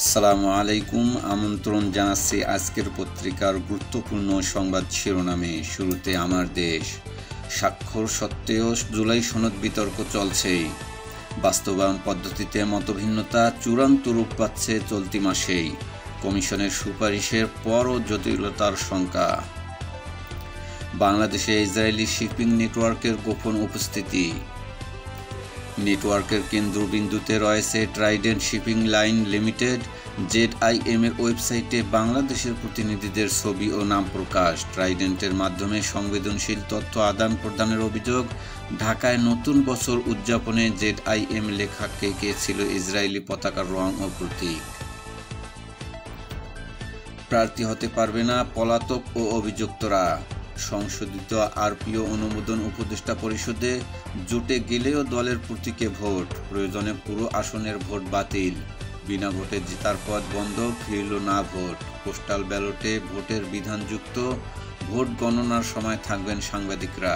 আসসালামু আলাইকুম। আমন্ত্রণ জানাচ্ছি আজকের পত্রিকার গুরুত্বপূর্ণ সংবাদ শিরোনামে। শুরুতে আমার দেশ। স্বাক্ষর সত্ত্বেও জুলাই সনদ বিতর্ক চলছেই। বাস্তবায়ন পদ্ধতিতে মতভিন্নতা চূড়ান্ত রূপ পাচ্ছে চলতি মাসেই। কমিশনের সুপারিশের পরও জটিলতার শঙ্কা। বাংলাদেশে ইসরায়েলি শিপিং নেটওয়ার্কের গোপন উপস্থিতি। নেটওয়ার্কের কেন্দ্রবিন্দুতে রয়েছে Trident shipping line limited. ZIM এর ওয়েবসাইটে বাংলাদেশের প্রতিনিধিদের ছবি ও নাম প্রকাশ। ট্রাইডেন্টের মাধ্যমে সংবেদনশীল তথ্য আদান প্রদানের অভিযোগ। ঢাকায় নতুন বছর উদযাপনে ZIM লেখা কেকে ছিল ইসরায়েলি পতাকার রং ও প্রতীক। প্রার্থী হতে পারবে না পলাতক ও অভিযুক্তরা। সংশোধিত RPO অনুমোদন উপদেষ্টা পরিষদে জোটে গেলেও দলের প্রতীকে ভোট। প্রয়োজনে পুরো আসনের ভোট বাতিল। বিনা ভোটে জেতার পথ বন্ধ, ফিরল না ভোট। পোস্টাল ব্যালটে ভোটের বিধানযুক্ত। ভোট গণনার সময় থাকবেন সাংবাদিকরা।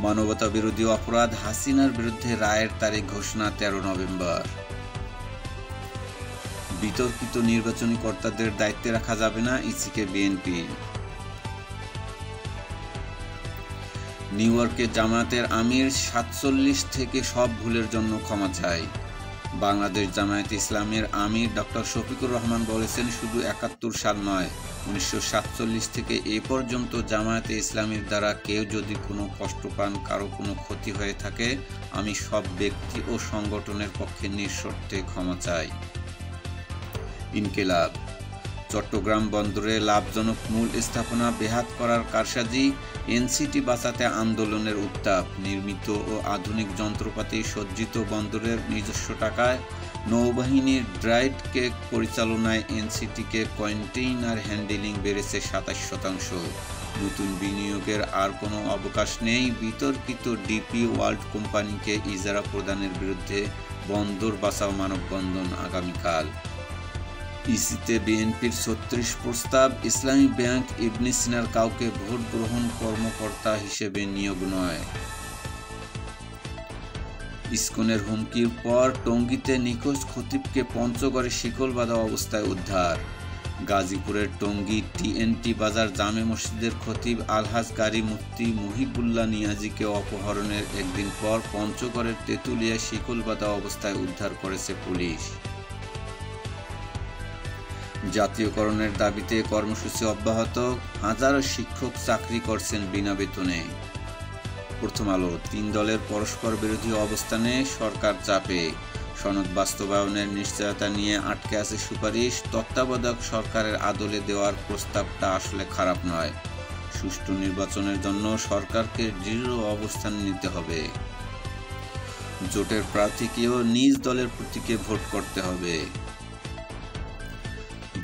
মানবতা বিরোধী অপরাধ হাসিনার বিরুদ্ধে রায়ের তারিখ ঘোষণা 13 নভেম্বর। বিতর্কিত নির্বাচনী কর্তাদের দায়িত্বে রাখা যাবে না, ইসিকে বিএনপি। নিউ ইয়র্কে জামায়াতের আমির 47 থেকে সব ভুলের জন্য ক্ষমা চাই। বাংলাদেশ জামায়াতে ইসলামের আমির ডক্টর শফিকুর রহমান বলেছেন, শুধু 71 সাল নয়, 1947 থেকে এ পর্যন্ত জামায়াতে ইসলামীর দ্বারা কেউ যদি কোনো কষ্ট পান, কারো কোনো ক্ষতি হয়ে থাকে, আমি সব ব্যক্তি ও সংগঠনের পক্ষে নিঃশর্তে ক্ষমা চাই। ইনকিলাব। চট্টগ্রাম বন্দরে লাভজনক মূল স্থাপনা বেহাত করার কারসাজি। এনসিটি বাঁচাতে আন্দোলনের উত্তাপ। নির্মিত ও আধুনিক যন্ত্রপাতি সজ্জিত বন্দরের নিজস্ব টাকায় নৌবাহিনীর ড্রাইড কেক পরিচালনায় এনসিটিকে কন্টেইনার হ্যান্ডেলিং বেড়েছে 27%। নতুন বিনিয়োগের আর কোনো অবকাশ নেই। বিতর্কিত ডিপি ওয়ার্ল্ড কোম্পানিকে ইজারা প্রদানের বিরুদ্ধে বন্দর বাঁচাও মানববন্ধন আগামীকাল। ইসিতে বিএনপির 36 প্রস্তাব। ইসলামী ব্যাংক ইবনে সিনার কাউকে ভোট গ্রহণ কর্মকর্তা হিসেবে নিয়োগ নয়। ইসকনের হুমকির পর টঙ্গীতে নিখোঁজ খতিবকে পঞ্চগড়ে শিকল বাঁধা অবস্থায় উদ্ধার। গাজীপুরের টঙ্গী TNT বাজার জামে মসজিদের খতিব আলহাজ কারি মুফতি মুহিবুল্লাহ নিয়াজিকে অপহরণের একদিন পর পঞ্চগড়ের তেঁতুলিয়ায় শিকল বাঁধা অবস্থায় উদ্ধার করেছে পুলিশ। জাতীয়করণের দাবিতে কর্মসূচি অব্যাহত। হাজারো শিক্ষক চাকরি করছেন বিনা বেতনে। প্রথম আলো। 3 দলের পরস্পর বিরোধী অবস্থানে সরকার চাপে। সনদ বাস্তবায়নের নিশ্চয়তা নিয়ে আটকে আছে সুপারিশ। তত্ত্বাবধায়ক সরকারের আদলে দেওয়ার প্রস্তাবটা আসলে খারাপ নয়। সুষ্ঠু নির্বাচনের জন্য সরকারকে দৃঢ় অবস্থান নিতে হবে। জোটের প্রার্থীকেও নিজ দলের প্রতীকে ভোট করতে হবে।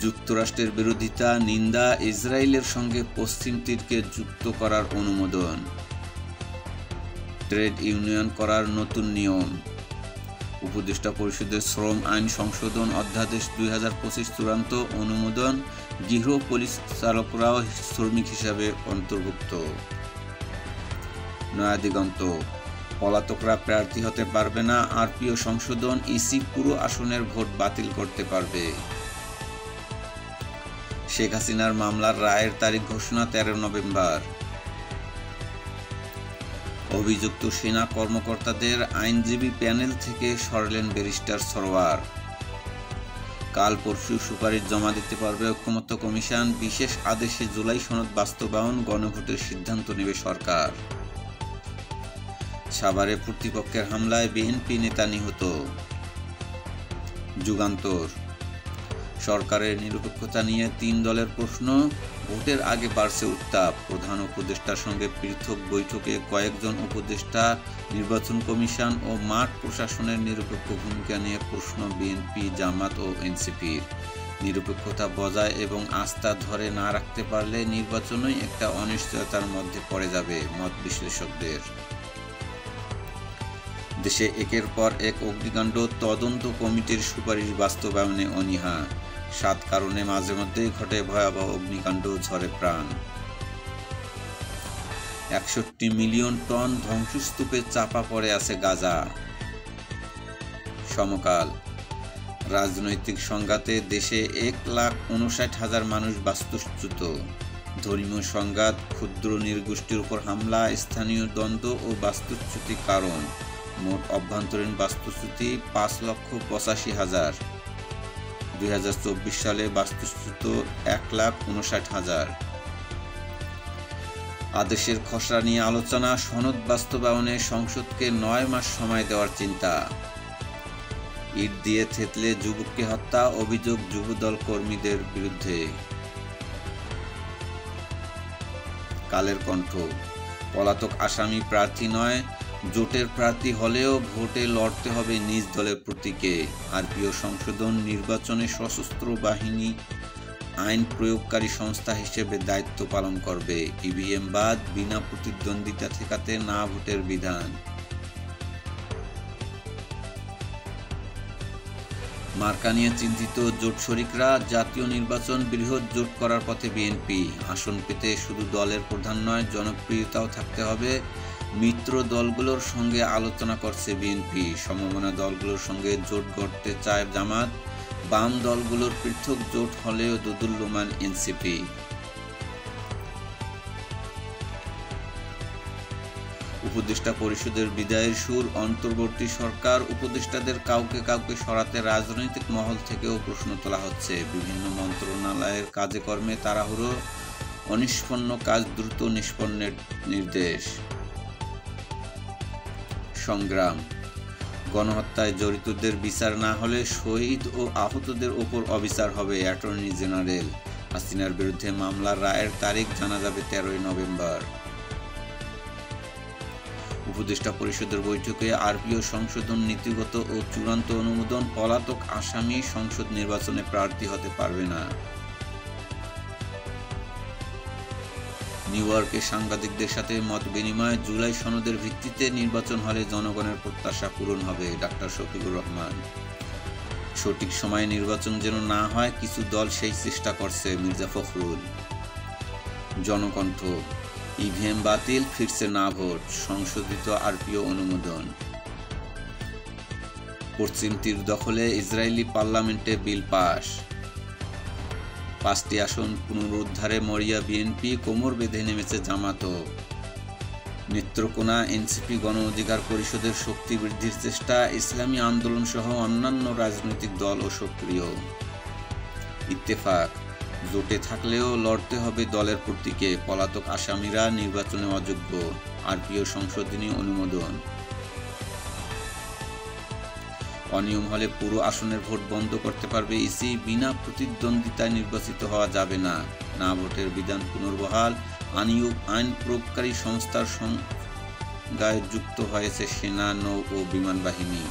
যুক্তরাষ্ট্রের বিরোধিতা, নিন্দা। ইসরায়েলের সঙ্গে পশ্চিম তীরকে যুক্ত করার অনুমোদন। ট্রেড ইউনিয়ন করার নতুন নিয়ম। উপদেষ্টা পরিষদের শ্রম আইন সংশোধন অধ্যাদেশ 2025 চূড়ান্ত অনুমোদন। গৃহ পরিচালকরাও শ্রমিক হিসাবে অন্তর্ভুক্ত। নয়া দিগন্ত। পলাতকরা প্রার্থী হতে পারবে না। RPO সংশোধন। ইসি পুরো আসনের ভোট বাতিল করতে পারবে। শেখ হাসিনার মামলার রায়ের তারিখ ঘোষণা 13 নভেম্বর। অভিযুক্ত সেনা কর্মকর্তাদের আইনজীবী প্যানেল থেকে সরলেন ব্যারিস্টার সরওয়ার। কাল পরশু সুপারিশ জমা দিতে পারবে ঐকমত্য কমিশন। বিশেষ আদেশে জুলাই সনদ বাস্তবায়ন, গণভোটের সিদ্ধান্ত নেবে সরকার। সাভারে প্রতিপক্ষের হামলায় বিএনপি নেতা নিহত। যুগান্তর। সরকারের নিরপেক্ষতা নিয়ে 3 দলের প্রশ্ন। ভোটের আগে বাড়ছে উত্তাপ। প্রধান উপদেষ্টার সঙ্গে পৃথক বৈঠকে কয়েকজন উপদেষ্টা। নির্বাচন কমিশন ও মাঠ প্রশাসনের নিরপেক্ষ ভূমিকা নিয়ে প্রশ্ন বিএনপি, জামাত ও এনসিপির। নিরপেক্ষতা বজায় এবং আস্থা ধরে না রাখতে পারলে নির্বাচনই একটা অনিশ্চয়তার মধ্যে পড়ে যাবে, মত বিশ্লেষকদের। দেশে একের পর এক অগ্নিকাণ্ড। তদন্ত কমিটির সুপারিশ বাস্তবায়নে অনীহা। 7 কারণে মাঝে মধ্যেই ঘটে ভয়াবহ অগ্নিকাণ্ড, ঝরে প্রাণ। 61 মিলিয়ন টন ধ্বংসস্তূপে চাপা পড়ে আছে গাজা। সমকাল। রাজনৈতিক সংঘাতে দেশে 1,59,000 মানুষ বাস্তুচ্যুত। ধর্মীয় সংঘাত, ক্ষুদ্র নৃগোষ্ঠীর উপর হামলা, স্থানীয় দ্বন্দ্ব ও বাস্তুচ্যুতি কারণ। মোট অভ্যন্তরীণ বাস্তুচ্যুতি 5,85,000। 2024 সালে বাস্তুচ্যুত 1,59,000। আদেশের খসড়া নিয়ে আলোচনা, সনদ বাস্তবায়নে সংসদকে 9 মাস সময় দেওয়ার চিন্তা। ইট দিয়ে থেতলে যুবককে হত্যা, অভিযোগ যুবদল কর্মীদের বিরুদ্ধে। কালের কণ্ঠ, পলাতক আসামি প্রার্থী নয়, জোটের প্রার্থী হলেও ভোটে লড়তে হবে নিজ দলের প্রতীকে। আরপিও সংশোধন, নির্বাচনে সশস্ত্র বাহিনী আইন প্রয়োগকারী সংস্থা হিসেবে দায়িত্ব পালন করবে। ইভিএম বাদ, বিনা প্রতিদ্বন্দ্বিতা ঠেকাতে না ভোটের বিধান। মার্কা নিয়ে চিন্তিত জোট শরিকরা, জাতীয় নির্বাচন বৃহৎ জোট করার পথে বিএনপি। আসন পেতে শুধু দলের প্রধান নয়, জনপ্রিয়তাও থাকতে হবে। মিত্র দলগুলোর সঙ্গে আলোচনা করছে বিএনপি। সমমনা দলগুলোর সঙ্গে জোট গড়তে চায় জামাত। বাম দলগুলোর পৃথক জোট হলেও দোদুল্যমান এনসিপি। উপদেষ্টা পরিষদের বিদায়ের সুর, অন্তর্বর্তী সরকার উপদেষ্টাদের কাউকে কাউকে সরাতে রাজনৈতিক মহল থেকেও প্রশ্ন তোলা হচ্ছে। বিভিন্ন মন্ত্রণালয়ের কাজে কর্মে তাড়াহুড়ো, অনিষ্পন্ন কাজ দ্রুত নিষ্পন্নের নির্দেশ। সংগ্রাম, গণহত্যায় জড়িতদের বিচার না হলে শহীদ ও আহতদের ওপর অবিচার হবে, অ্যাটর্নি জেনারেল। হাসিনার বিরুদ্ধে মামলার রায়ের তারিখ জানা যাবে 13 নভেম্বর। উপদেষ্টা পরিষদের বৈঠকে আরপিও সংশোধন নীতিগত ও চূড়ান্ত অনুমোদন। পলাতক আসামি সংসদ নির্বাচনে প্রার্থী হতে পারবে না। নিউ ইয়র্কে সাংবাদিকদের সাথে মত বিনিময়, জুলাই সনদের ভিত্তিতে নির্বাচন হলে জনগণের প্রত্যাশা পূরণ হবে, ডাক্তার শফিকুর রহমান। সঠিক সময়ে নির্বাচন যেন না হয়, কিছু দল সেই চেষ্টা করছে, মির্জা ফখরুল। জনকণ্ঠ, ইভিএম বাতিল, ফিরছে না ভোট, সংশোধিত আরপিও অনুমোদন। পশ্চিম তীর দখলে ইসরায়েলি পার্লামেন্টে বিল পাস। 5টি আসন পুনরুদ্ধারে মরিয়া বিএনপি, কোমর বেঁধে নেমেছে জামাতও। নেত্রকোনা এনসিপি গণ অধিকার পরিষদের শক্তি বৃদ্ধির চেষ্টা, ইসলামী আন্দোলন সহ অন্যান্য রাজনৈতিক দলও সক্রিয়। ইত্তেফাক, জোটে থাকলেও লড়তে হবে দলের প্রতীকে, পলাতক আসামিরা নির্বাচনে অযোগ্য, আরপিও সংশোধনী অনুমোদন। অনিয়ম হলে পুরো আসনের ভোট বন্ধ করতে পারবে ইসি, বিনা প্রতিদ্বন্দ্বিতায় নির্বাচিত হওয়া যাবে না। না ভোটের বিধান পুনর্বহাল, আইন প্রয়োগকারী সংস্থার সংজ্ঞায় যুক্ত হয়েছে সেনা, নৌ ও বিমান বাহিনী।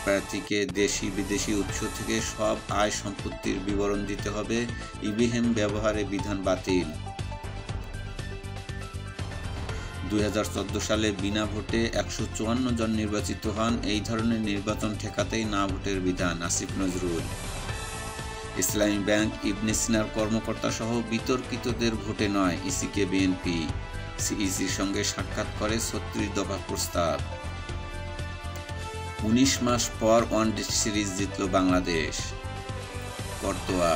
প্রার্থীকে দেশি বিদেশি উৎস থেকে সব আয় সম্পত্তির বিবরণ দিতে হবে। ইভিএম ব্যবহারে বিধান বাতিল। 2014 সালে বিনা ভোটে 154 জন নির্বাচিত হন। এই ধরনের নির্বাচন ঠেকাতেই না ভোটের বিধান, আসিফ নজরুল। ইসলামী ব্যাংক, ইবনে সিনার কর্মকর্তা সহ বিতর্কিতদের ভোটে নয়, ইসিকে বিএনপি। সিইসির সঙ্গে সাক্ষাৎ করে 36 দফা প্রস্তাব। 19 মাস পর ওয়ানডে সিরিজ জিতল বাংলাদেশ। করতোয়া,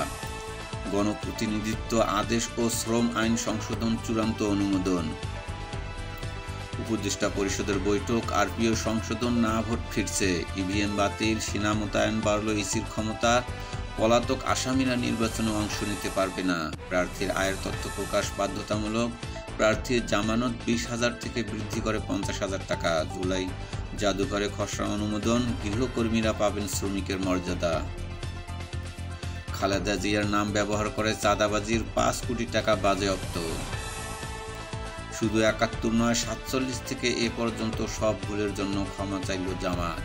গণপ্রতিনিধিত্ব আদেশ ও শ্রম আইন সংশোধন চূড়ান্ত অনুমোদন। উপদেষ্টা পরিষদের বৈঠক, আরপিও সংশোধন, না ভোট ফিরছে, ইভিএম বাতিল, সেনা মোতায়েন বাড়ল ইসির ক্ষমতা, পলাতক আসামিরা নির্বাচনে অংশ নিতে পারবে না, প্রার্থীর আয়ের তথ্য প্রকাশ বাধ্যতামূলক, প্রার্থীর জামানত 20,000 থেকে বৃদ্ধি করে 50,000 টাকা, জুলাই জাদুঘরে খসড়া অনুমোদন, গৃহকর্মীরা পাবেন শ্রমিকের মর্যাদা। খালেদা জিয়ার নাম ব্যবহার করে চাঁদাবাজির 5 কোটি টাকা বাজেয়াপ্ত। শুধু 71 নয়, 47 থেকে এ পর্যন্ত সব ভুলের জন্য ক্ষমা চাইল জামাত।